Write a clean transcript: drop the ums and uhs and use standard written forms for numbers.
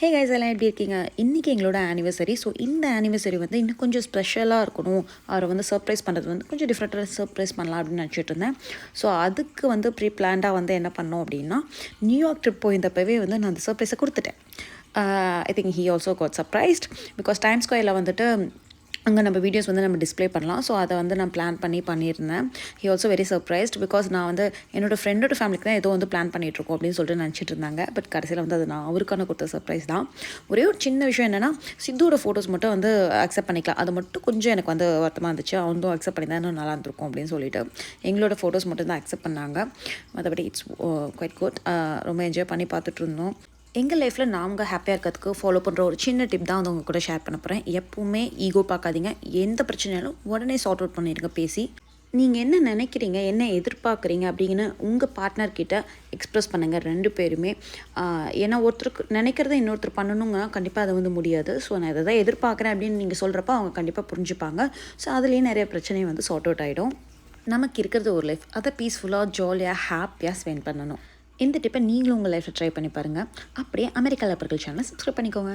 Hey guys எல்லாம் எப்படி இருக்கீங்க? இன்றைக்கி எங்களோட ஆனிவர்சரி. ஸோ இந்த ஆனிவர்சரி வந்து இன்னும் கொஞ்சம் ஸ்பெஷலாக இருக்கணும். அவரை வந்து சர்ப்ரைஸ் பண்ணுறது வந்து கொஞ்சம் டிஃப்ரெண்ட்டாக சர்ப்ரைஸ் பண்ணலாம் அப்படின்னு நினச்சிட்டு இருந்தேன். ஸோ அதுக்கு வந்து ப்ரீ பிளான்டாக வந்து என்ன பண்ணோம் அப்படின்னா, நியூயார்க் ட்ரிப் போயிருந்தப்பவே வந்து நான் அந்த சர்ப்ரைஸை கொடுத்துட்டேன். I think he also got surprised because time ஸ்கொயரில் வந்துட்டு அங்கே நம்ம வீடியோஸ் வந்து நம்ம டிஸ்பிளே பண்ணலாம். ஸோ அதை வந்து நான் பிளான் பண்ணியிருந்தேன். He also very surprised because நான் வந்து என்னோடய ஃப்ரெண்டோட ஃபேமிலிக்கு தான் ஏதோ வந்து பிளான் பண்ணிகிட்ருக்கோம் அப்படின்னு சொல்லிட்டு நினச்சிட்டு இருந்தாங்க. பட் கடைசியில் வந்து அது நான் அவருக்கான கொடுத்த சர்ப்ரைஸ் தான். ஒரே ஒரு சின்ன விஷயம் என்னென்னா, சித்துவோட ஃபோட்டோஸ் மட்டும் வந்து அக்செப்ட் பண்ணிக்கலாம். அது மட்டும் கொஞ்சம் எனக்கு வந்து வருத்தமாக இருந்துச்சு. அவனும் அக்செப்ட் பண்ணி தான் இன்னும் நல்லா இருந்திருக்கும் அப்படின்னு சொல்லிட்டு எங்களோட ஃபோட்டோஸ் மட்டும் தான் அக்செப்ட் பண்ணாங்க. மற்றபடி இட்ஸ் குவைட் குட். ரொம்ப என்ஜாய் பண்ணி பார்த்துட்டு இருந்தோம். எங்கள் லைஃப்பில் நாங்கள் ஹாப்பியாக இருக்கிறதுக்கு ஃபாலோ பண்ணுற ஒரு சின்ன டிப் தான் வந்து உங்கள் கூட ஷேர் பண்ண போகிறேன். எப்பவுமே ஈகோ பார்க்காதீங்க. எந்த பிரச்சனையாலும் உடனே சார்ட் அவுட் பண்ணிடுங்க பேசி. நீங்கள் என்ன நினைக்கிறீங்க, என்ன எதிர்பார்க்குறீங்க அப்படின்னு உங்கள் பார்ட்னர்கிட்ட எக்ஸ்ப்ரெஸ் பண்ணுங்கள் 2 பேருமே. ஏன்னா ஒருத்தருக்கு நினைக்கிறத இன்னொருத்தர் பண்ணணுங்கன்னா கண்டிப்பாக அது வந்து முடியாது. ஸோ நான் இதை தான் எதிர்பார்க்குறேன் அப்படின்னு நீங்கள் சொல்கிறப்ப அவங்க கண்டிப்பாக புரிஞ்சுப்பாங்க. ஸோ அதுலேயே நிறைய பிரச்சனை வந்து சார்ட் அவுட் ஆகிடும். நமக்கு இருக்கிறது ஒரு லைஃப், அதை பீஸ்ஃபுல்லாக ஜாலியாக ஹாப்பியாக ஸ்பெண்ட் பண்ணணும். இந்த டிப்பை நீங்களும் உங்கள் லைஃப்பில் ட்ரை பண்ணி பாருங்கள். அப்படியே அமெரிக்கா லப்பர்கள் சேனலை சப்ஸ்கிரைப் பண்ணிக்கோங்க.